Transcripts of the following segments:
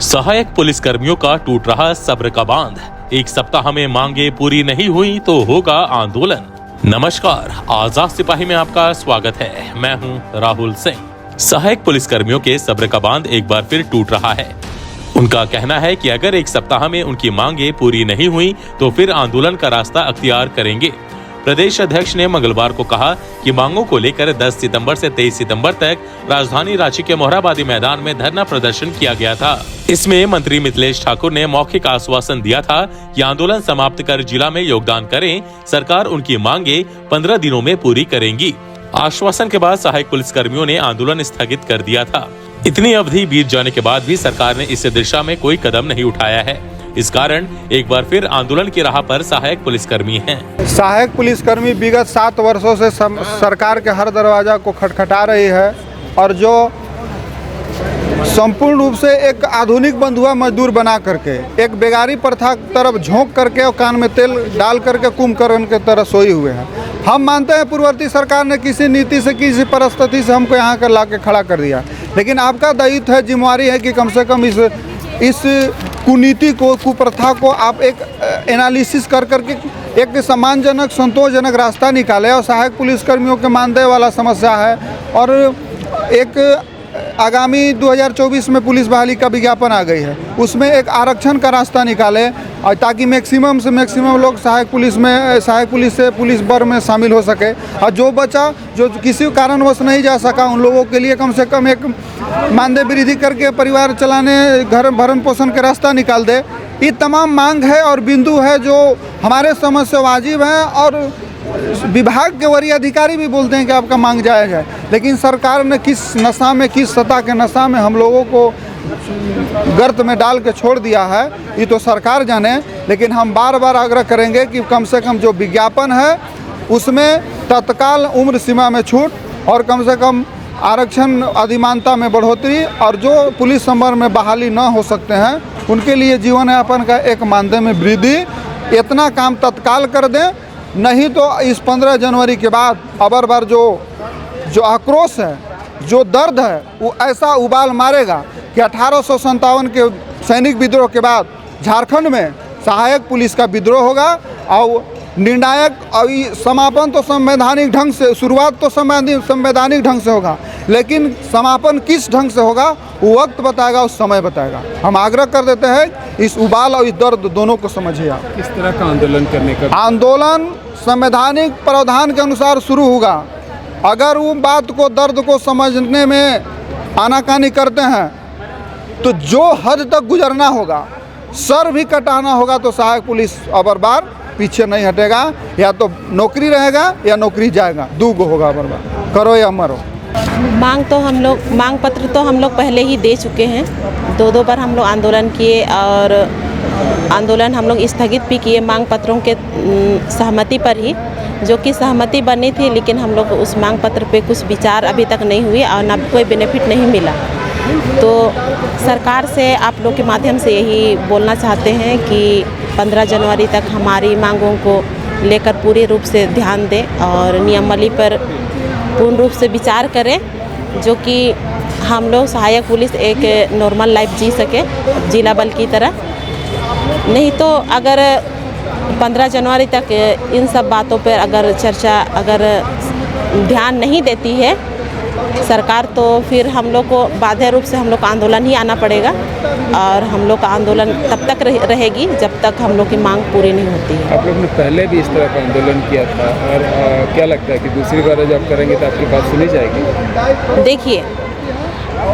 सहायक पुलिसकर्मियों का टूट रहा सब्र का बांध। एक सप्ताह में मांगे पूरी नहीं हुई तो होगा आंदोलन। नमस्कार, आजाद सिपाही में आपका स्वागत है। मैं हूं राहुल सिंह। सहायक पुलिसकर्मियों के सब्र का बांध एक बार फिर टूट रहा है। उनका कहना है कि अगर एक सप्ताह में उनकी मांगे पूरी नहीं हुई तो फिर आंदोलन का रास्ता अख्तियार करेंगे। प्रदेश अध्यक्ष ने मंगलवार को कहा कि मांगों को लेकर 10 सितंबर से 23 सितंबर तक राजधानी रांची के मोहराबादी मैदान में धरना प्रदर्शन किया गया था। इसमें मंत्री मिथिलेश ठाकुर ने मौखिक आश्वासन दिया था कि आंदोलन समाप्त कर जिला में योगदान करें। सरकार उनकी मांगे 15 दिनों में पूरी करेंगी। आश्वासन के बाद सहायक पुलिसकर्मियों ने आंदोलन स्थगित कर दिया था। इतनी अवधि बीत जाने के बाद भी सरकार ने इस दिशा में कोई कदम नहीं उठाया है। इस कारण एक बार फिर आंदोलन की राह पर सहायक पुलिसकर्मी हैं। सहायक पुलिसकर्मी विगत 7 वर्षों से सरकार के हर दरवाजा को खटखटा रही है और जो संपूर्ण रूप से एक आधुनिक बंधुआ मजदूर बना करके एक बेगारी प्रथा तरफ झोंक करके और कान में तेल डाल करके कुंभकर्ण के तरह सोए हुए हैं। हम मानते हैं पूर्ववर्ती सरकार ने किसी नीति से किसी परिस्थिति से हमको यहाँ कर ला के खड़ा कर दिया, लेकिन आपका दायित्व है, जिम्मेवारी है कि कम से कम इस कुनीति को, कुप्रथा को आप एक एनालिसिस कर करके एक सम्मानजनक, संतोषजनक रास्ता निकाले। और सहायक पुलिसकर्मियों के मानदेय वाला समस्या है और एक आगामी 2024 में पुलिस बहाली का विज्ञापन आ गई है, उसमें एक आरक्षण का रास्ता निकाले और ताकि मैक्सिमम से मैक्सिमम लोग सहायक पुलिस से पुलिस बल में शामिल हो सके। और जो बचा, जो किसी कारणवश नहीं जा सका, उन लोगों के लिए कम से कम एक मानदेय वृद्धि करके परिवार चलाने, घर भरण पोषण का रास्ता निकाल दे। ये तमाम मांग है और बिंदु है जो हमारे समझ से वाजिब है और विभाग के वरीय अधिकारी भी बोलते हैं कि आपका मांग जायज़ है, लेकिन सरकार ने किस नशा में, किस सत्ता के नशा में हम लोगों को गर्त में डाल के छोड़ दिया है, ये तो सरकार जाने। लेकिन हम बार बार आग्रह करेंगे कि कम से कम जो विज्ञापन है उसमें तत्काल उम्र सीमा में छूट और कम से कम आरक्षण अधिमानता में बढ़ोतरी और जो पुलिस संवर्ग में बहाली न हो सकते हैं उनके लिए जीवन यापन का एक मानदेय में वृद्धि, इतना काम तत्काल कर दें। नहीं तो इस 15 जनवरी के बाद अबर बार जो आक्रोश है, जो दर्द है, वो ऐसा उबाल मारेगा कि 1857 के सैनिक विद्रोह के बाद झारखंड में सहायक पुलिस का विद्रोह होगा और निर्णायक और समापन तो संवैधानिक ढंग से, शुरुआत तो संवैधानिक ढंग से होगा, लेकिन समापन किस ढंग से होगा वो वक्त बताएगा, उस समय बताएगा। हम आग्रह कर देते हैं इस उबाल और इस दर्द दोनों को समझिए आप। किस तरह का आंदोलन करने का? आंदोलन संवैधानिक प्रावधान के अनुसार शुरू होगा। अगर वो बात को, दर्द को समझने में आनाकानी करते हैं तो जो हद तक गुजरना होगा, सर भी कटाना होगा, तो सहायक पुलिस अबर बार पीछे नहीं हटेगा। या तो नौकरी रहेगा या नौकरी जाएगा, दूगो होगा अबर बार, करो या मरो। मांग पत्र तो हम लोग पहले ही दे चुके हैं। 2 बार हम लोग आंदोलन किए और आंदोलन हम लोग स्थगित भी किए मांग पत्रों के सहमति पर ही, जो कि सहमति बनी थी, लेकिन हम लोग उस मांग पत्र पे कुछ विचार अभी तक नहीं हुई और ना कोई बेनिफिट नहीं मिला। तो सरकार से आप लोग के माध्यम से यही बोलना चाहते हैं कि 15 जनवरी तक हमारी मांगों को लेकर पूरी रूप से ध्यान दें और नियमावली पर पूर्ण रूप से विचार करें, जो कि हम लोग सहायक पुलिस एक नॉर्मल लाइफ जी सके जिला बल की तरह। नहीं तो अगर 15 जनवरी तक इन सब बातों पर अगर चर्चा ध्यान नहीं देती है सरकार, तो फिर हम लोग को बाध्य रूप से हम लोग का आंदोलन ही आना पड़ेगा और हम लोग का आंदोलन तब तक रहेगी जब तक हम लोग की मांग पूरी नहीं होती है। आप लोग ने पहले भी इस तरह का आंदोलन किया था और क्या लगता है कि दूसरी बार जब करेंगे तो आपकी बात सुनी जाएगी? देखिए,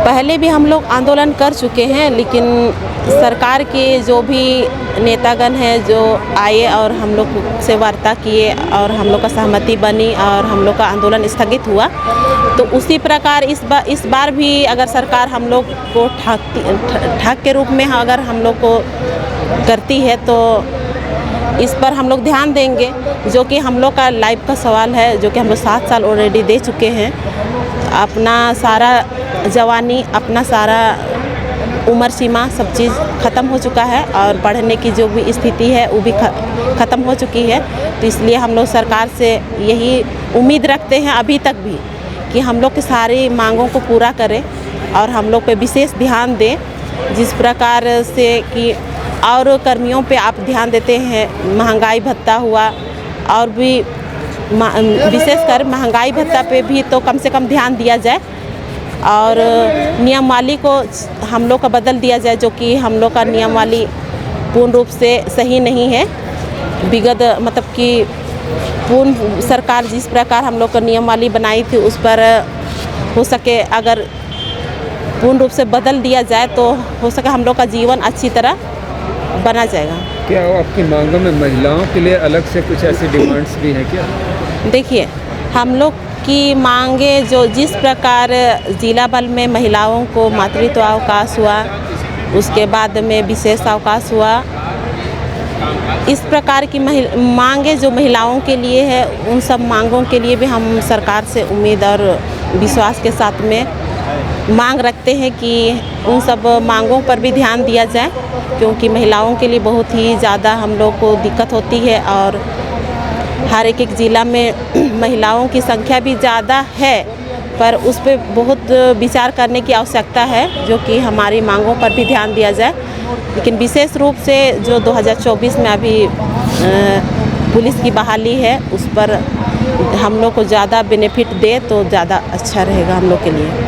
पहले भी हम लोग आंदोलन कर चुके हैं, लेकिन सरकार के जो भी नेतागण हैं जो आए और हम लोग से वार्ता किए और हम लोग का सहमति बनी और हम लोग का आंदोलन स्थगित हुआ, तो उसी प्रकार इस बार भी अगर सरकार हम लोग को ठाक के रूप में अगर हम लोग को करती है तो इस पर हम लोग ध्यान देंगे। जो कि हम लोग का लाइफ का सवाल है, जो कि हम लोग 7 साल ऑलरेडी दे चुके हैं, अपना सारा जवानी, अपना सारा उम्र सीमा सब चीज़ ख़त्म हो चुका है और पढ़ने की जो भी स्थिति है वो भी ख़त्म हो चुकी है। तो इसलिए हम लोग सरकार से यही उम्मीद रखते हैं अभी तक भी कि हम लोग की सारी मांगों को पूरा करें और हम लोग पे विशेष ध्यान दें जिस प्रकार से कि और कर्मियों पे आप ध्यान देते हैं, महंगाई भत्ता हुआ और भी विशेषकर महंगाई भत्ता पे भी तो कम से कम ध्यान दिया जाए और नियमावली को हम लोग का बदल दिया जाए, जो कि हम लोग का नियमावली पूर्ण रूप से सही नहीं है। विगत मतलब कि पूर्ण सरकार जिस प्रकार हम लोग को नियमावली बनाई थी उस पर हो सके अगर पूर्ण रूप से बदल दिया जाए तो हो सके हम लोग का जीवन अच्छी तरह बना जाएगा। क्या आपकी मांगों में महिलाओं के लिए अलग से कुछ ऐसी डिमांड्स भी हैं क्या? देखिए, हम लोग की मांगे जो जिस प्रकार जिला बल में महिलाओं को मातृत्व अवकाश हुआ, उसके बाद में विशेष अवकाश हुआ, इस प्रकार की मांगे जो महिलाओं के लिए है, उन सब मांगों के लिए भी हम सरकार से उम्मीद और विश्वास के साथ में मांग रखते हैं कि उन सब मांगों पर भी ध्यान दिया जाए, क्योंकि महिलाओं के लिए बहुत ही ज़्यादा हम लोग को दिक्कत होती है और हर एक ज़िला में महिलाओं की संख्या भी ज़्यादा है, पर उस पर बहुत विचार करने की आवश्यकता है, जो कि हमारी मांगों पर भी ध्यान दिया जाए। लेकिन विशेष रूप से जो 2024 में अभी पुलिस की बहाली है, उस पर हम लोग को ज़्यादा बेनिफिट दे तो ज़्यादा अच्छा रहेगा हम लोग के लिए।